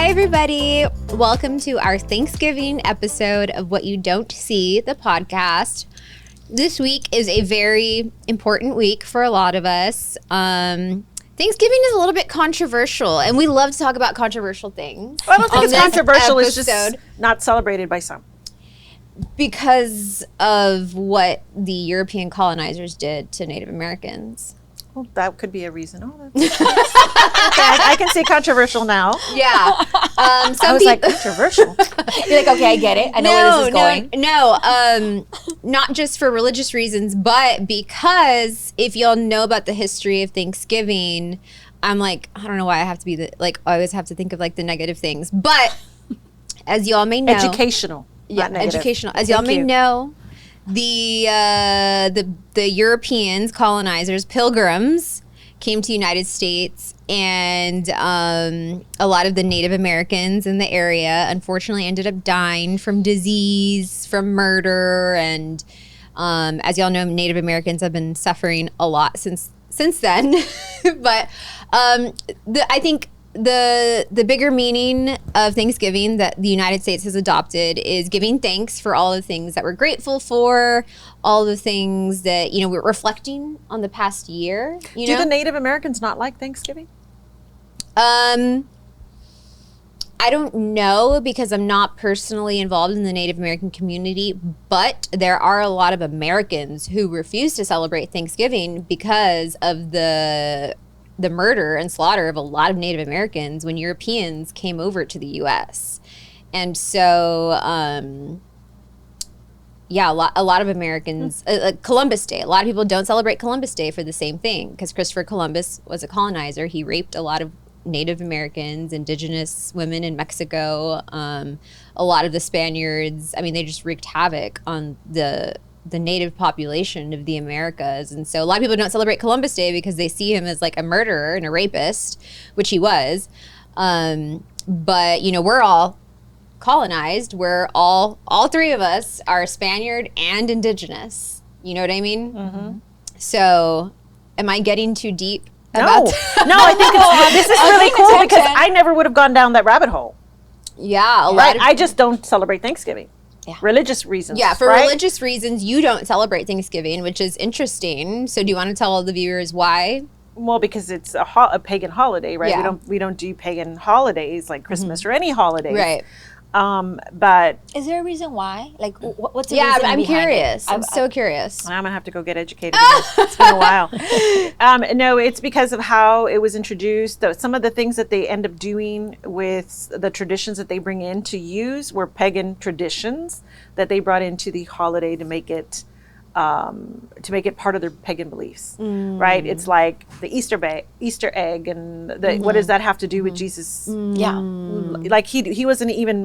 Hi, everybody. Welcome to our Thanksgiving episode of What You Don't See, the podcast. This week is a very important week for a lot of us. Thanksgiving is a little bit controversial, and we love to talk about controversial things. Well, I don't think it's controversial. It's just not celebrated by some. Because of what the European colonizers did to Native Americans. Well, that could be a reason. Oh, that's okay, I can see controversial now. Yeah. I was like, controversial. You're like, okay, I get it. I know where this is going. No, not just for religious reasons, but because if y'all know about the history of Thanksgiving, I'm like, I don't know why I have to be I always have to think of like the negative things. But as y'all may know. Educational. Yeah, educational. As y'all may know, the Europeans, colonizers, pilgrims came to the United States, and a lot of the Native Americans in the area unfortunately ended up dying from disease, from murder, and as y'all know, Native Americans have been suffering a lot since then. But I think the bigger meaning of Thanksgiving that the United States has adopted is giving thanks for all the things that we're grateful for, all the things that, we're reflecting on the past year. Do the Native Americans not like Thanksgiving? I don't know, because I'm not personally involved in the Native American community, but there are a lot of Americans who refuse to celebrate Thanksgiving because of the murder and slaughter of a lot of Native Americans when Europeans came over to the U.S. And so, a lot of Americans, Columbus Day, a lot of people don't celebrate Columbus Day for the same thing, because Christopher Columbus was a colonizer. He raped a lot of Native Americans, indigenous women in Mexico. A lot of the Spaniards, they just wreaked havoc on the native population of the Americas. And so a lot of people don't celebrate Columbus Day because they see him as like a murderer and a rapist, which he was. But, we're all colonized. We're all three of us are Spaniard and indigenous. You know what I mean? Mm-hmm. So am I getting too deep? No, I think this is really cool because I never would have gone down that rabbit hole. Yeah, I just don't celebrate Thanksgiving. Yeah. Religious reasons. Yeah, for religious reasons, you don't celebrate Thanksgiving, which is interesting. So do you want to tell all the viewers why? Well, because it's a pagan holiday, right? Yeah. We don't do pagan holidays like Christmas or any holidays. Right. But is there a reason why? Like, what's the reason I'm behind curious. it? I'm so curious. I'm gonna have to go get educated again. It's been a while. No, it's because of how it was introduced. Some of the things that they end up doing with the traditions that they bring in to use were pagan traditions that they brought into the holiday to make it part of their pagan beliefs, right? It's like the Easter egg, and what does that have to do with Jesus? Yeah, like he wasn't even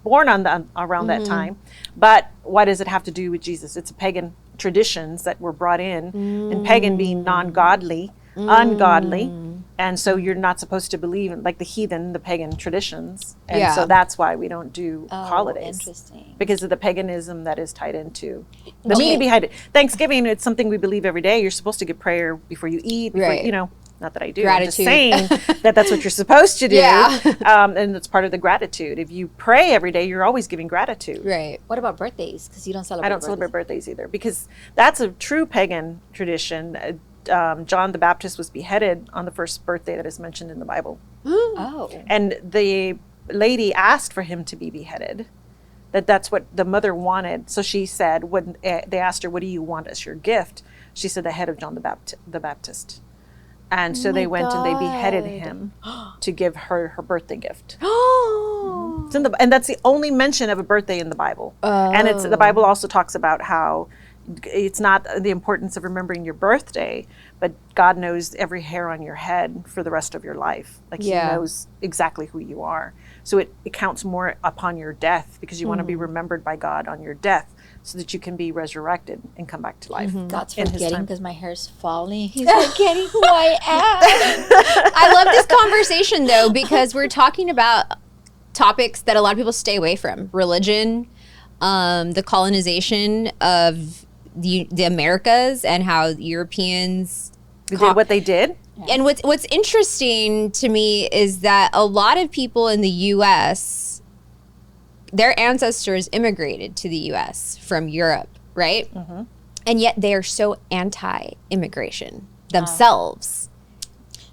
born around that time, but what does it have to do with Jesus? It's pagan traditions that were brought in, and pagan being non-godly, ungodly, and so you're not supposed to believe in, like the heathen, the pagan traditions, and so that's why we don't do holidays. Interesting. Because of the paganism that is tied into the meaning behind it. Thanksgiving, it's something we believe every day. You're supposed to give prayer before you eat, right? Not that I do. Gratitude. I'm just saying that's what you're supposed to do. Yeah. And it's part of the gratitude. If you pray every day, you're always giving gratitude. Right. What about birthdays? Because you don't celebrate. I don't celebrate birthdays either, because that's a true pagan tradition. John the Baptist was beheaded on the first birthday that is mentioned in the Bible. Oh. And the lady asked for him to be beheaded. That's what the mother wanted. So she said, when they asked her, what do you want as your gift? She said, the head of John the Baptist. And so they went and they beheaded him to give her her birthday gift. And that's the only mention of a birthday in the Bible. And the Bible also talks about how it's not the importance of remembering your birthday, but God knows every hair on your head for the rest of your life. Like He knows exactly who you are. So it counts more upon your death, because you want to be remembered by God on your death, so that you can be resurrected and come back to life. God's forgetting because my hair's falling. He's forgetting who I am. I love this conversation though, because we're talking about topics that a lot of people stay away from: religion, the colonization of the Americas, and how Europeans did what they did. And what's interesting to me is that a lot of people in the U.S., their ancestors immigrated to the U.S. from Europe, right? Mm-hmm. And yet they are so anti-immigration themselves.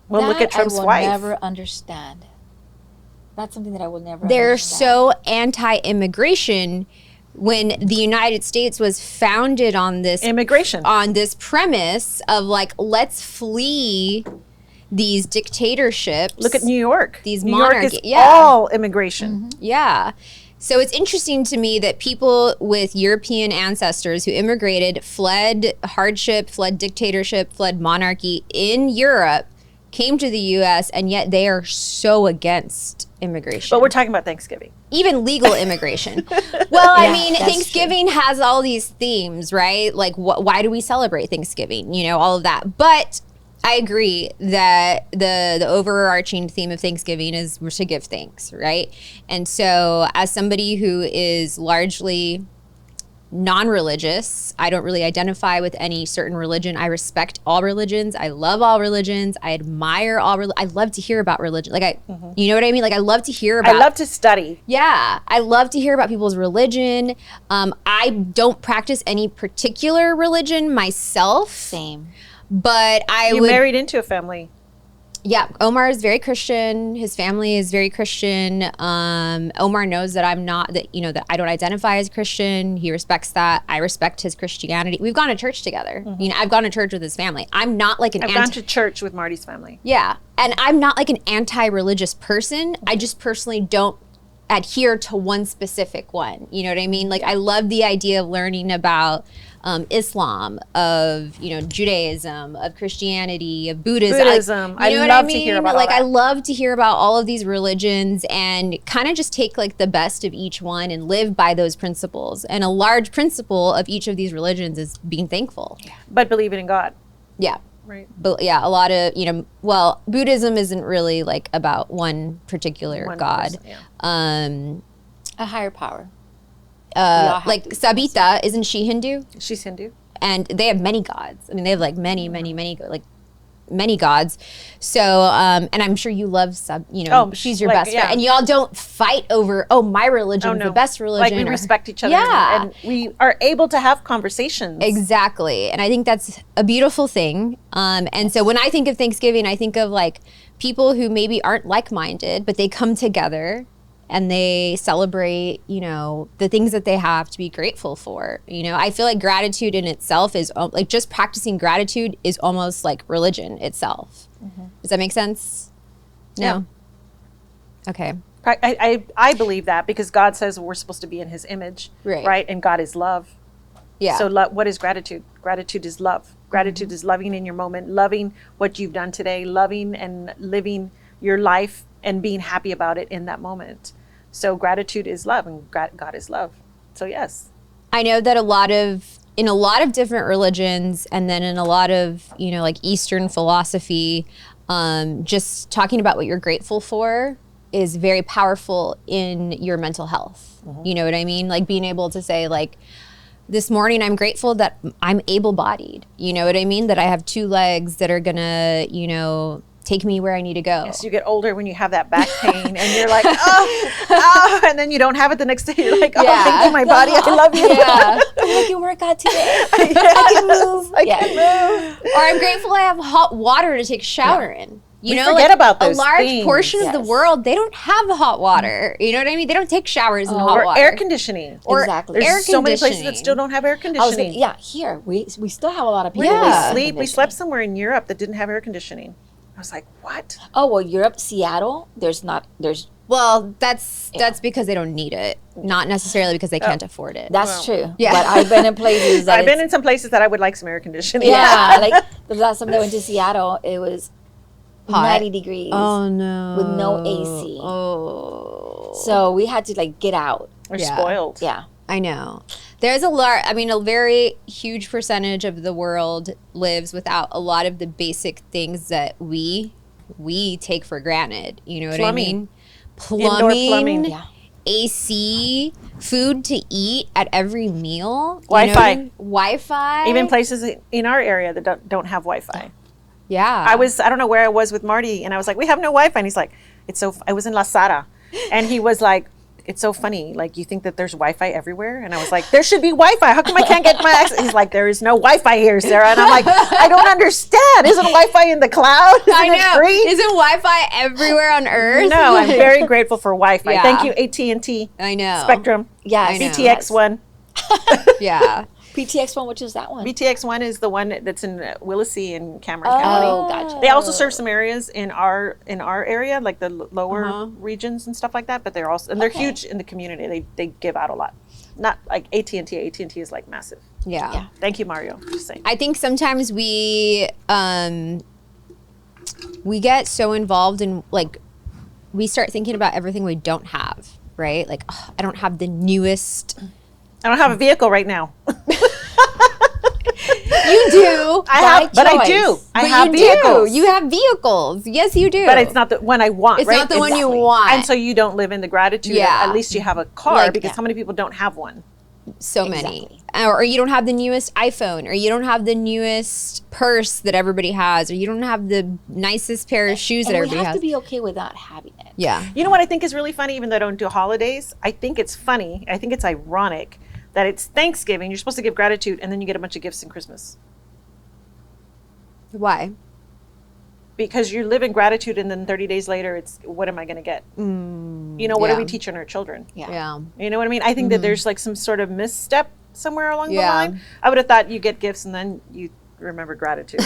Well, look at Trump's wife. I will never understand. That's something that I will never They're understand. so anti-immigration when the United States was founded on this immigration, on this premise of like, let's flee these dictatorships. Look at New York. These New monarchies. York is all immigration. Mm-hmm. Yeah. So it's interesting to me that people with European ancestors who immigrated, fled hardship, fled dictatorship, fled monarchy in Europe, came to the U.S., and yet they are so against immigration. But we're talking about Thanksgiving. Even legal immigration. Well, I mean, Thanksgiving has all these themes, right? Like, why do we celebrate Thanksgiving? You know, all of that. But I agree that the overarching theme of Thanksgiving is we're to give thanks, right? And so as somebody who is largely non-religious, I don't really identify with any certain religion. I respect all religions. I love all religions. I admire all I love to hear about religion. Like you know what I mean? Like I love to hear about. I love to study. Yeah, I love to hear about people's religion. I don't practice any particular religion myself. Same. But you married into a family. Yeah, Omar is very Christian. His family is very Christian. Omar knows that I'm not, that I don't identify as Christian. He respects that. I respect his Christianity. We've gone to church together. Mm-hmm. I've gone to church with his family. I'm not like I've gone to church with Marty's family. Yeah, and I'm not like an anti-religious person. I just personally don't adhere to one specific one. You know what I mean? Like I love the idea of learning about Islam, of Judaism, of Christianity, of Buddhism. I love to hear about I love to hear about all of these religions and kind of just take like the best of each one and live by those principles. And a large principle of each of these religions is being thankful. But believing in God. Yeah. Right. But yeah, a lot of Buddhism isn't really like about one particular God. Person, yeah. A higher power. Like Sabita, isn't she Hindu? She's Hindu. And they have many gods. I mean, they have like many gods. So, and I'm sure you love she's your best friend. And y'all don't fight over, my religion is the best religion. Like we respect each other. Yeah. And we are able to have conversations. Exactly. And I think that's a beautiful thing. And so when I think of Thanksgiving, I think of like people who maybe aren't like-minded, but they come together and they celebrate, the things that they have to be grateful for. I feel like gratitude in itself is like just practicing gratitude is almost like religion itself. Mm-hmm. Does that make sense? No? Yeah. Okay. I believe that because God says we're supposed to be in his image, right? And God is love. Yeah. So what is gratitude? Gratitude is love. Gratitude mm-hmm. is loving in your moment, loving what you've done today, loving and living your life and being happy about it in that moment. So gratitude is love and God is love. So yes. I know that in a lot of different religions and then in a lot of, like Eastern philosophy, just talking about what you're grateful for is very powerful in your mental health. Mm-hmm. You know what I mean? Like being able to say like, this morning I'm grateful that I'm able-bodied. You know what I mean? That I have two legs that are gonna, take me where I need to go. Yes, you get older when you have that back pain and you're like, and then you don't have it the next day. You're like, thank you, my body, I love you. Yeah. I can work out today. I can move. I can move. Or I'm grateful I have hot water to take a shower in. We forget about those a large things. portion of the world, they don't have hot water. You know what I mean? They don't take showers in hot water. Or air conditioning. Exactly. There's so many places that still don't have air conditioning. Here we still have a lot of people. We slept somewhere in Europe that didn't have air conditioning. I was like, what? Oh, well, Europe, Seattle, well, that's because they don't need it, not necessarily because they can't afford it. That's true. Yeah. But I've been in places I've been in some places that I would like some air conditioning. Yeah, like the last time I went to Seattle, it was hot. 90 degrees. Oh, no. With no AC. Oh. So we had to like get out. We're spoiled. Yeah. I know. There's a very huge percentage of the world lives without a lot of the basic things that we take for granted. You know what I mean? Indoor plumbing. Yeah. AC, food to eat at every meal. Wi-Fi. Wi-Fi. Even places in our area that don't have Wi-Fi. Yeah. I don't know where I was with Marty, and I was like, we have no Wi-Fi. And he's like, I was in La Sara. And he was like, it's so funny. Like, you think that there's Wi-Fi everywhere? And I was like, there should be Wi-Fi. How come I can't get my access? He's like, there is no Wi-Fi here, Sarah. And I'm like, I don't understand. Isn't Wi-Fi in the cloud? Isn't I know. it free? Isn't Wi-Fi everywhere on Earth? No, I'm very grateful for Wi-Fi. Yeah. Thank you, AT&T. I know. Spectrum. Yeah, I know. BTX1. Yeah. PTX1, which is that one? BTX1 is the one that's in Willacy in Cameron Oh, County. gotcha. They also serve some areas in our area, like the lower regions and stuff like that. But they're huge in the community. They give out a lot. Not like AT&T. AT&T is like massive. Yeah. Thank you, Mario. Just saying. I think sometimes we get so involved in, like, we start thinking about everything we don't have, right? Like, oh, I don't have the newest. I don't have a vehicle right now. You do. I do. I have vehicles. You have vehicles. Yes, you do. But it's not the one I want, It's right? not the one you want. And so you don't live in the gratitude. Yeah. At least you have a car, Like, because how many people don't have one? So many. Or you don't have the newest iPhone, or you don't have the newest purse that everybody has, or you don't have the nicest pair of shoes that And we everybody have has. to be okay with not having it. Yeah. You know what I think is really funny, even though I don't do holidays? I think it's funny. I think it's ironic that it's Thanksgiving. You're supposed to give gratitude, and then you get a bunch of gifts in Christmas. Why? Because you live in gratitude, and then 30 days later, it's, what am I going to get? You know, what yeah. are we teaching our children? Yeah. You know what I mean? I think that there's like some sort of misstep somewhere along the Yeah. line. I would have thought you get gifts and then you remember gratitude.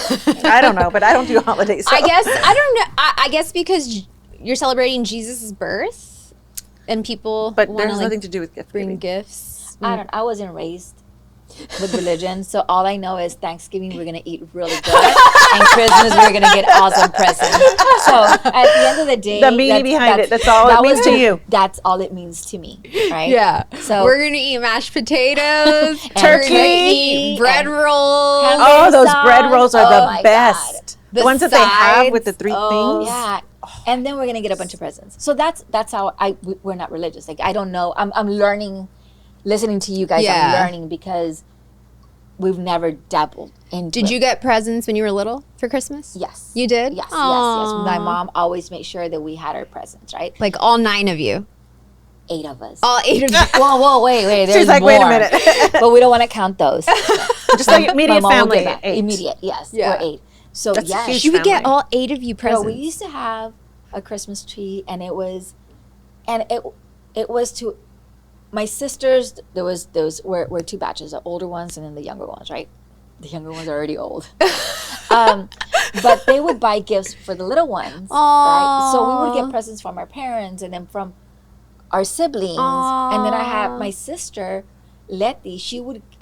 I don't know, but I don't do holidays. So. I guess, I don't know. I guess because you're celebrating Jesus' birth, and people But wanna, there's like, nothing to do with gift bring giving. gifts. I wasn't raised with religion, so all I know is Thanksgiving we're gonna eat really good, and Christmas we're gonna get awesome presents. So at the end of the day, The meaning behind it, that's all it means to you. That's all it means to me, right? Yeah. So we're gonna eat mashed potatoes, And turkey, we're gonna eat bread and rolls. Oh, those sauce. bread rolls are Oh the my best. The The ones that they have with the sides. 3 Oh. things. Yeah, and then we're gonna get a bunch of presents. So that's how we're not religious. Like I don't know. I'm learning, listening to you guys. Yeah. I'm learning because we've never dabbled into. Did it. you get presents when you were little for Christmas? Yes. You did? Yes, Aw. yes. My mom always made sure that we had our presents, right? Like all 9 of you. 8 of us. All 8 of you. Whoa, wait. There's She's like, more. wait a minute. But we don't want to count those. Just like immediate My mom will family. give that. 8. Immediate, yes. Yeah. We're 8. So That's a yes. huge She would get family. all 8 of you No, presents. we used to have a Christmas tree, and it was to my sisters. There was those were 2 batches, the older ones and then the younger ones, right? The younger ones are already old. But they would buy gifts for the little ones, right? So we would get presents from our parents and then from our siblings. And then I have my sister, Letty.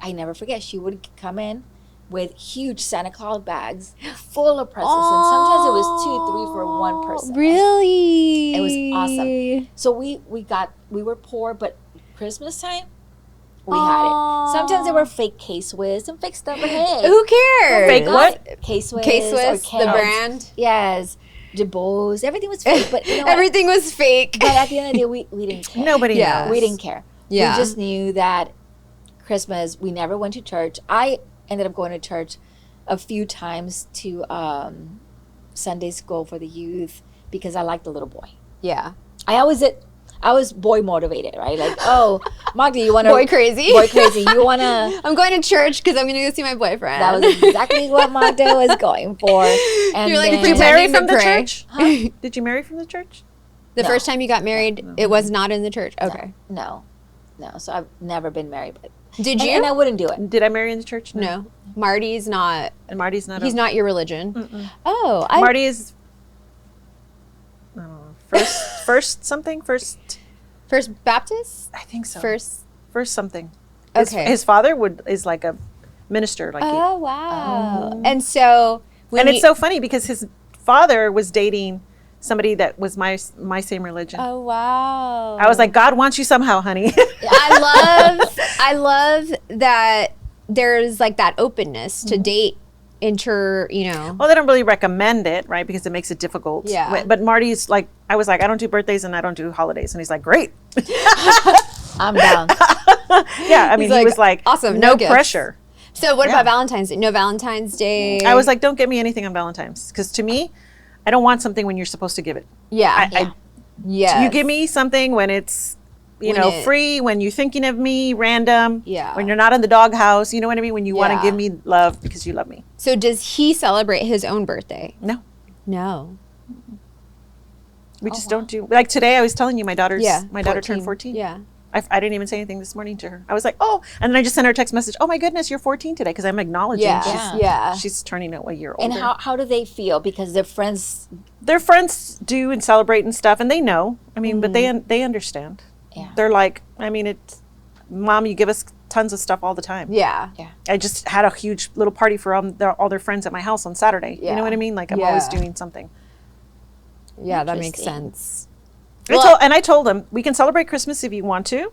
I never forget, she would come in with huge Santa Claus bags full of presents. And sometimes it was 2, 3 for one person. Really? It was awesome. So we were poor, but Christmas time, we had it. Sometimes they were fake K-Swiss and fake stuff, but hey. Who cares? Fake what? K-Swiss. K-Swiss, or the Kent. brand. Yes. Jabos. Everything was fake, but you know what? Everything was fake. But at the end of the day, we didn't care. Nobody Yeah. knows. We didn't care. Yeah. We just knew that Christmas, we never went to church. I ended up going to church a few times to Sunday school for the youth because I liked the little boy. Yeah. I was boy motivated, right? Like, oh, Magda, you want to... Boy crazy. Boy crazy. You want to... I'm going to church because I'm going to go see my boyfriend. That was exactly what Magda was going for. And You're like, then- Did you marry Pretending from to the pray. church? Did you marry from the church? The No. first time you got married, it was not in the church. Okay. No. So I've never been married. But, Did you? And I wouldn't do it. Did I marry in the church? No. Marty's not. And Marty's not. He's not your religion. Oh, Marty is. I don't know, first. First Baptist? I think so. First. First something. Okay. His father is like a minister, like you. Oh, wow. And so. And it's so funny because his father was dating somebody that was my same religion. Oh, wow. I was like, God wants you somehow, honey. I love that there's like that openness to date Well, they don't really recommend it, right? Because it makes it difficult. Yeah. But Marty's like, I was like, I don't do birthdays and I don't do holidays. And he's like, great. I'm down. Yeah. I mean, he like, was like, awesome, no no gifts. pressure. So what Yeah. about Valentine's Day? No Valentine's Day. I was like, don't get me anything on Valentine's, because to me, I don't want something when you're supposed to give it. yeah. Yeah. You give me something when it's, When it- free, when you're thinking of me, random. Yeah. When you're not in the doghouse, you know what I mean? When you want to Yeah. give me love because you love me. So does he celebrate his own birthday? No, No. we just don't do. Like today, I was telling you, my daughter turned 14. Yeah. I didn't even say anything this morning to her. I was like, oh, and then I just sent her a text message. Oh my goodness, you're 14 today, because I'm acknowledging Yeah. Yeah. she's turning a year And older. how do they feel? Because their friends. Their friends do and celebrate and stuff, and they know. I mean, but they understand. Yeah. They're like, I mean, it's Mom, you give us tons of stuff all the time. Yeah. Yeah. I just had a huge little party for all their friends at my house on Saturday. You Yeah. know what I mean? Like I'm always Yeah. doing something. Yeah, that makes Interesting. sense. I told them, we can celebrate Christmas if you want to.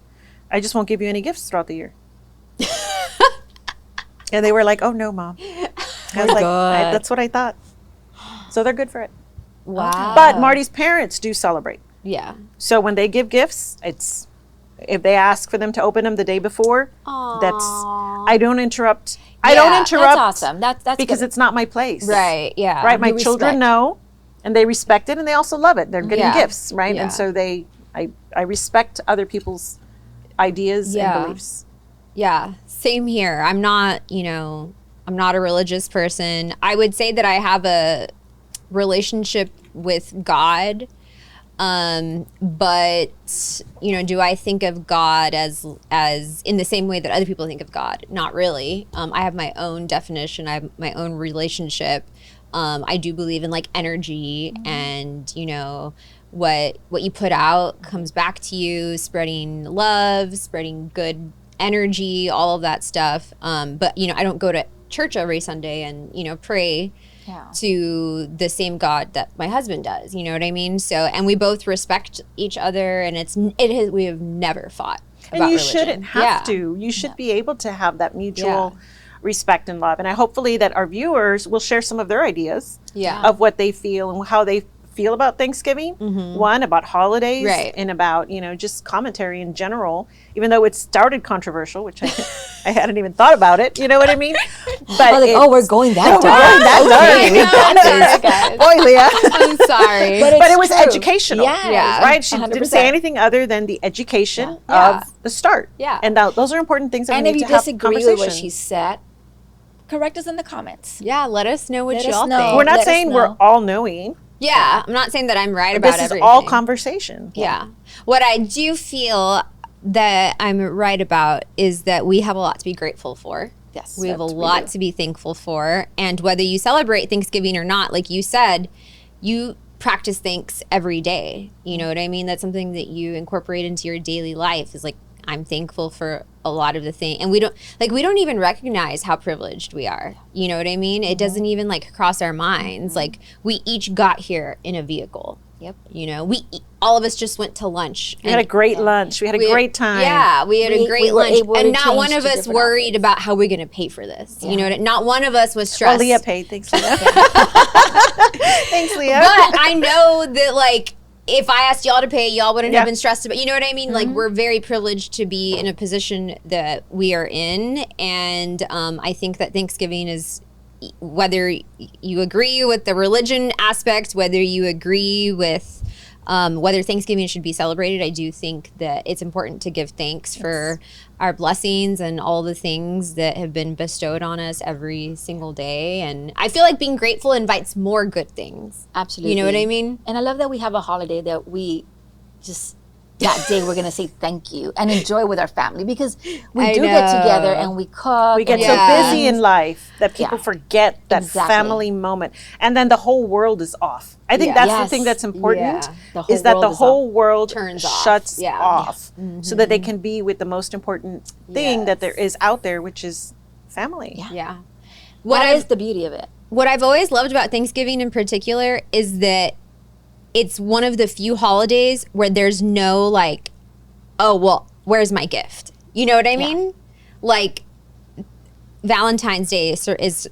I just won't give you any gifts throughout the year. And they were like, oh no, Mom. I was like, God. that's what I thought. So they're good for it. Wow. But Marty's parents do celebrate. Yeah. So when they give gifts, it's if they ask for them to open them the day before, I don't interrupt. I don't Yeah, interrupt. That's awesome. That's because good. it's not my place. Right. Yeah. Right. My You children respect. know, and they respect it, and they also love it. They're getting Yeah. gifts, right? Yeah. And so I respect other people's ideas Yeah. and beliefs. Yeah, same here. I'm not a religious person. I would say that I have a relationship with God. But do I think of God as in the same way that other people think of God? Not really. I have my own definition. I have my own relationship. I do believe in like energy, and what you put out comes back to you, spreading love, spreading good energy, all of that stuff. But I don't go to church every Sunday and pray to the same God that my husband does. You know what I mean? So, and we both respect each other, and we have never fought about And you religion. shouldn't have Yeah. to. You should be able to have that mutual respect and love. And hopefully that our viewers will share some of their ideas Yeah. of what they feel and how they feel about Thanksgiving. One, about holidays, Right. and about, just commentary in general, even though it started controversial, which I hadn't even thought about it. You know what I mean? But we're going that we're going that dark. I'm sorry, guys. Boy, Leah. I'm sorry. But it was true. educational. Yeah. Right? She didn't 100%. say anything other than the education Yeah. of the start. Yeah. And those are important things that And we if need you to have disagree conversation. with what she said, correct us in the comments. Yeah, let us know what Let y'all us know. think. We're not Let us saying we're know. all knowing. Yeah, I'm not saying that I'm right about This is everything. all conversation. Yeah. What I do feel that I'm right about is that we have a lot to be grateful for. Yes, We have a that's we lot do. to be thankful for. And whether you celebrate Thanksgiving or not, like you said, you practice thanks every day. You know what I mean? That's something that you incorporate into your daily life is like, I'm thankful for a lot of the things. And we don't even recognize how privileged we are. You know what I mean? It doesn't even like cross our minds. Like we each got here in a vehicle. Yep. All of us just went to lunch. We had a great lunch. We had a great time. Yeah, we had a We great were lunch, able and to not change one of to us different worried outfits. about how we're going to pay for this. Yeah. You know, not one of us was Well, stressed. Leah paid. Thanks, Leah. Thanks, Leah. But I know that like if I asked y'all to pay, y'all wouldn't Yeah. have been stressed about. You know what I mean? Like we're very privileged to be in a position that we are in, and I think that Thanksgiving is. Whether you agree with the religion aspect, whether you agree with whether Thanksgiving should be celebrated, I do think that it's important to give thanks for our blessings and all the things that have been bestowed on us every single day. And I feel like being grateful invites more good things. Absolutely. You know what I mean? And I love that we have a holiday that we just that day we're gonna say thank you and enjoy with our family, because we I do get know. together and we cook. we get and so Yeah. busy in life that people Yeah. forget that Exactly. family moment, and then the whole world is off. I think Yeah. that's the Yes. thing that's important. Yeah. The whole Is that world the is whole world Turns off. shuts Yeah. off, so that they can be with the most important thing that there is out there, which is family. Yeah. Yeah. What What is the beauty of it? What I've always loved about Thanksgiving in particular is that it's one of the few holidays where there's no like, oh, well, where's my gift? You know what I mean? Like Valentine's Day is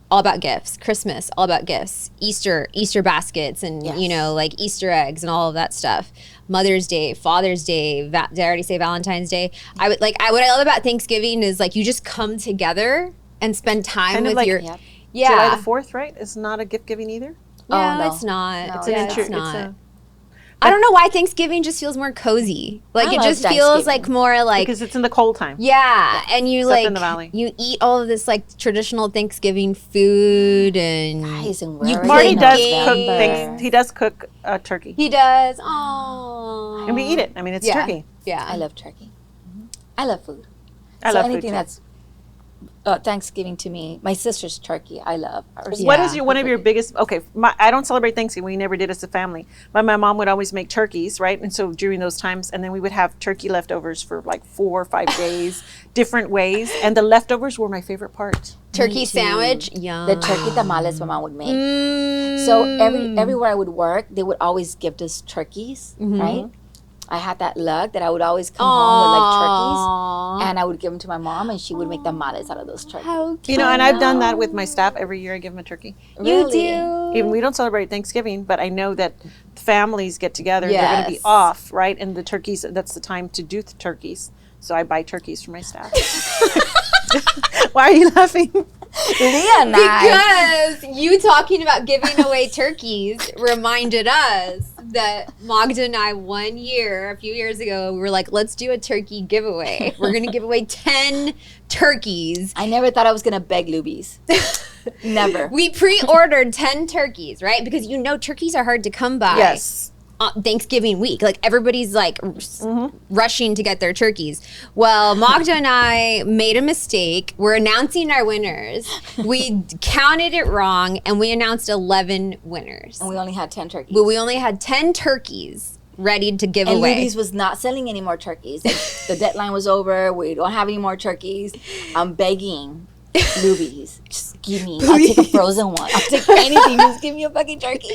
all about gifts. Christmas, all about gifts. Easter baskets and, Yes. like Easter eggs and all of that stuff. Mother's Day, Father's Day. Did I already say Valentine's Day? What I love about Thanksgiving is like you just come together and spend time Kind of with like your Yep. yeah. July the 4th, right? It's not a gift giving either. No, no. it's not. No, It's Yeah, an it's intro. it's not. It's a, I don't know why Thanksgiving just feels more cozy. Like I it love just feels Thanksgiving. like more like because it's in the cold time. yeah, and you It's up in like the valley. you eat all of this like traditional Thanksgiving food and Guys, and you we're play Marty in does November. cook. He does cook turkey, He does. Oh, and we eat it. I mean, it's yeah. turkey. Yeah, I love turkey. I love food. I so love food, anything too. that's Thanksgiving to me, my sister's turkey, I love. Ours- What Yeah. is one of your biggest? Okay, I don't celebrate Thanksgiving. We never did as a family. But my mom would always make turkeys, right? And so during those times, and then we would have turkey leftovers for like 4 or 5 days, different ways. And the leftovers were my favorite part. turkey too. sandwich. Yum. The turkey tamales my mom would make. Mm. So everywhere I would work, they would always give us turkeys, right? I had that luck that I would always come home with like turkeys, and I would give them to my mom, and she would make tamales out of those turkeys. How cute. You know, and I've done that with my staff. Every year I give them a turkey. You Really? do. Even we don't celebrate Thanksgiving, but I know that families get together. They're going to be Yes. off, right? And the turkeys, that's the time to do the turkeys. So I buy turkeys for my staff. Why are you laughing? Leah and I, Because you talking about giving away turkeys reminded us that Magda and I a few years ago, we were like, let's do a turkey giveaway. We're going to give away 10 turkeys. I never thought I was gonna beg Lubies. Never. We pre-ordered 10 turkeys, right? Because you know turkeys are hard to come by. Yes. Thanksgiving week. Like everybody's like rushing to get their turkeys. Well, Magda and I made a mistake. We're announcing our winners. We counted it wrong and we announced 11 winners. And we only had 10 turkeys. But we only had 10 turkeys ready to give And away. Lubies was not selling any more turkeys. Like, the deadline was over. We don't have any more turkeys. I'm begging Lubies, just give me. I'll take a frozen one. I'll take anything. Just give me a fucking turkey.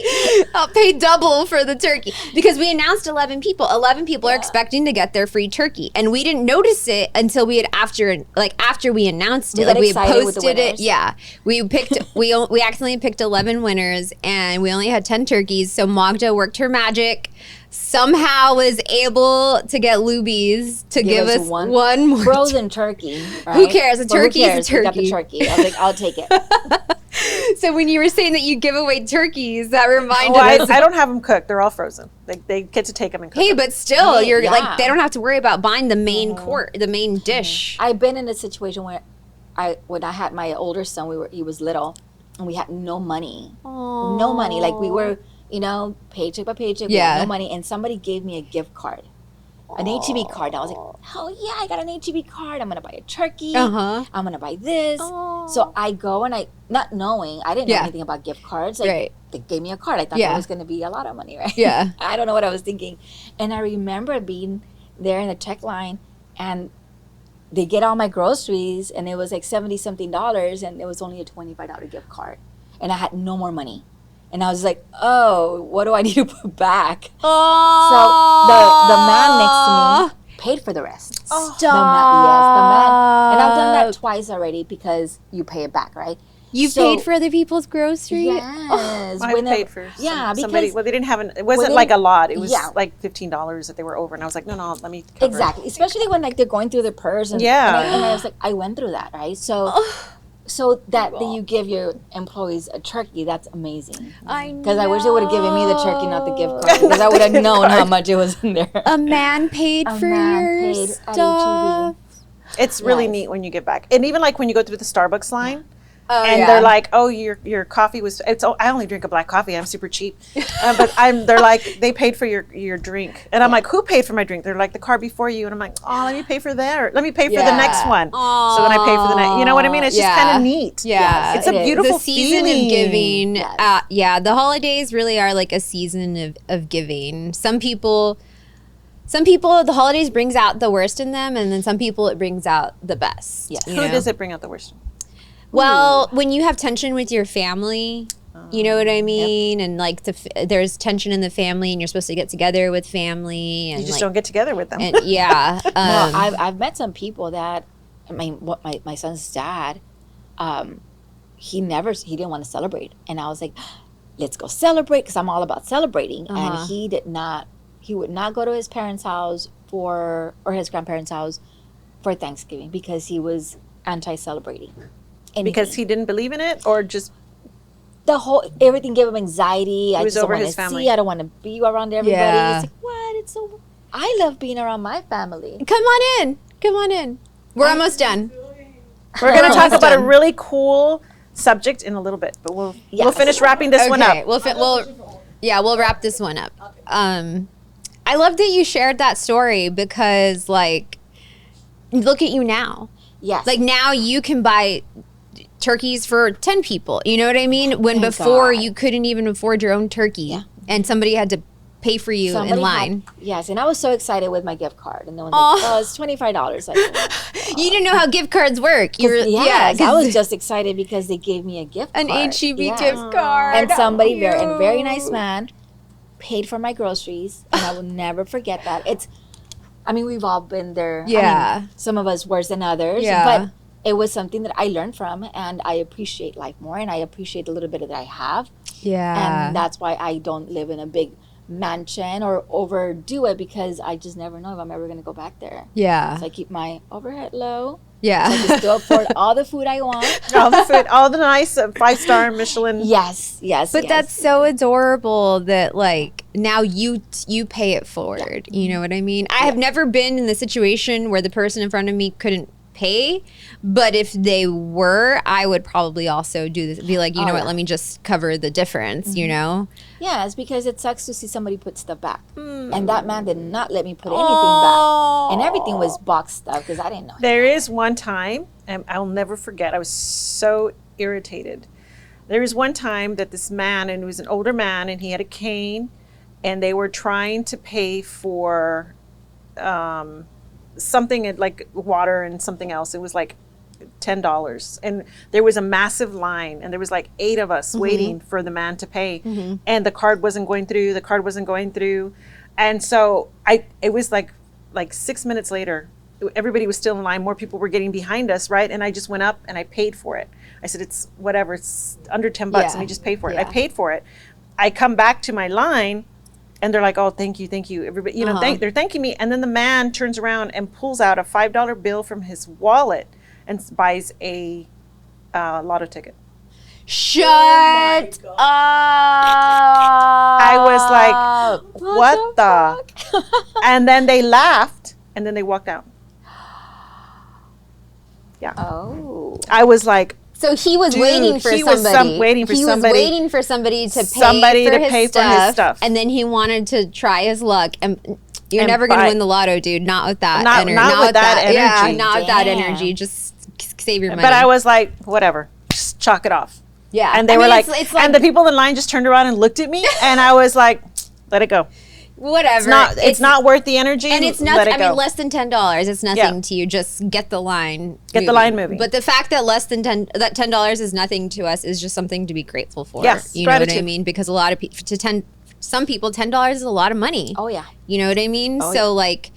I'll pay double for the turkey because we announced 11 people. 11 people are expecting to get their free turkey, and we didn't notice it until we had after we announced it. We Like got we had excited with the posted it. winners. Yeah, we picked. we accidentally picked 11 winners, and we only had 10 turkeys. So Magda worked her magic. Somehow was able to get Lubies to give us one more frozen turkey. Right? Who cares? A But who turkey is a cares? We got the turkey. turkey. I was like, I'll take it. So when you were saying that you give away turkeys, that reminded Well, us. I don't have them cooked. They're all frozen. They get to take them and cook Hey, them. but still, Hey, you're yeah. like they don't have to worry about buying the main the main dish. I've been in a situation where when I had my older son, he was little, and we had no money. No money. Like we were, paycheck by paycheck. We had Yeah. no money, and somebody gave me a gift card, an HEB card. I was like, hell yeah, I got an HEB card. I'm gonna buy a turkey. Uh-huh. I'm gonna buy this. Aw. So I go and not knowing, I didn't know Yeah. anything about gift cards. Like, Right. they gave me a card. I thought Yeah. that was gonna be a lot of money, right? Yeah. I don't know what I was thinking, and I remember being there in the check line, and they get all my groceries, and it was like $70-something, and it was only a $25 gift card, and I had no more money, and I was like, oh, what do I need to put back? So the man next to me paid for the rest. Stop. The man, and I've done that twice already because you pay it back, right? You So- paid for other people's groceries? Yes. I Whenever- paid for because somebody. Well, they didn't have it wasn't they- like a lot. It was yeah. like $15 that they were over, and I was like, no, let me cover it. Exactly, especially when like they're going through their purse, and Yeah. and I was like, I went through that, right? So that you give your employees a turkey, that's amazing. I know. Because I wish they would have given me the turkey, not the gift card, because I would have known how much it was in there. A man paid A for man your paid at stuff. It's really Yes. neat when you get back, and even like when you go through the Starbucks line. Oh, And yeah. they're like, "Oh, your coffee was." I only drink a black coffee. I'm super cheap, but they're like, they paid for your drink, and I'm like, "Who paid for my drink?" They're like, "The car before you," and I'm like, "Oh, let me pay for that. Let me pay for the Yeah. next one." So when I pay for the next, you know what I mean? It's just kind of neat. Yeah. Yes, It's a it is. beautiful the season feeling. of giving. Yes. Yeah, the holidays really are like a season of giving. Some people, the holidays brings out the worst in them, and then some people it brings out the best. Yes. you Who know? does it bring out the worst? Well, when you have tension with your family, you know what I mean, and like there's tension in the family, and you're supposed to get together with family, and You just like, don't get together with them. And yeah, No, I've met some people that, my son's dad, he didn't want to celebrate, and I was like, let's go celebrate, because I'm all about celebrating, and he would not go to his parents' house or his grandparents' house for Thanksgiving because he was anti-celebrating. Because he didn't believe in it, or just the whole everything gave him anxiety. I was just don't over want his to family. see. I don't want to be around everybody. Yeah. It's like, what? It's so. I love being around my family. Come on in. Come on in. We're almost done. we're going to talk almost about a done. really cool subject in a little bit, but we'll finish wrapping this one up. We'll wrap this one up. I love that you shared that story because, like, look at you now. Yes. Like, now you can buy turkeys for 10 people. You know what I mean? When Thank before God. you couldn't even afford your own turkey. Yeah. And somebody had to pay for you in line. Yes, and I was so excited with my gift card, and then like, it's $25. Like, You didn't know how gift cards work. You were, yes, I 'cause was just excited because they gave me a gift an card. HEB Yes. gift card. And somebody How a very nice cute. man paid for my groceries, and I will never forget that. I mean, we've all been there. I Yeah. mean, some of us worse than others. Yeah. But it was something that I learned from, and I appreciate life more, and I appreciate the little bit that I have. Yeah. And that's why I don't live in a big mansion or overdo it, because I just never know if I'm ever going to go back there. Yeah. So I keep my overhead low. Yeah. I can still afford all the food I want. All the food, all the nice 5-star Michelin. Yes. But that's so adorable that, like, now you pay it forward. You know what I mean? I have never been in the situation where the person in front of me couldn't pay, but if they were, I would probably also do this. Be like, you know what? Let me just cover the difference. You know? Yeah, it's because it sucks to see somebody put stuff back, and that man did not let me put anything back, and everything was boxed stuff because I didn't know. There is one time, and I'll never forget, I was so irritated. There was one time that this man, and he was an older man, and he had a cane, and they were trying to pay for something like water and something else. It was like $10, and there was a massive line, and there was like 8 of us waiting for the man to pay, and the card wasn't going through. And so it was like 6 minutes later, everybody was still in line, more people were getting behind us, right? And I just went up and I paid for it. I said, it's whatever, it's under $10, let me just pay for it. I paid for it. I come back to my line, and they're like, oh, thank you. Everybody, they're thanking me. And then the man turns around and pulls out a $5 bill from his wallet and buys a lotto ticket. Shut up. I was like, what the? And then they laughed, and then they walked out. Yeah. Oh. I was like, So he was Dude, waiting for he was somebody. waiting for he somebody- was waiting for somebody to pay for his stuff. and then he wanted to try his luck. And you're And never going to buy- win the lotto, dude. Not with that Not- energy. not with that Yeah, energy. not with that Damn. energy. Just save your money. but I was like, whatever, just chalk it off. yeah. And they I were mean, like, it's and the people in line just turned around and looked at me, and I was like, let it go. whatever. It's not worth the energy. And it's Let nothing. it I go. mean, less than $10. It's nothing Yeah. to you. Just get the line. Get the line moving. But the fact that $10 is nothing to us is just something to be grateful for. Yes, you know what I gratitude. mean? Because a lot of people, some people, $10 is a lot of money. Oh yeah. You know what I mean? Oh, So like,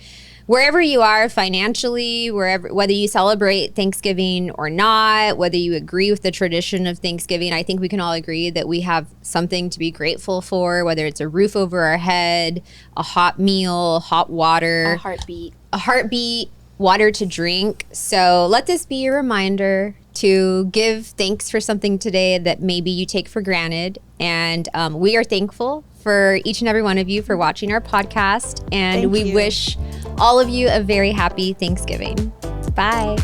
wherever you are financially, whether you celebrate Thanksgiving or not, whether you agree with the tradition of Thanksgiving, I think we can all agree that we have something to be grateful for, whether it's a roof over our head, a hot meal, hot water, A heartbeat. water to drink. So let this be a reminder to give thanks for something today that maybe you take for granted. And we are thankful for each and every one of you for watching our podcast. And Thank we you. wish all of you a very happy Thanksgiving. Bye.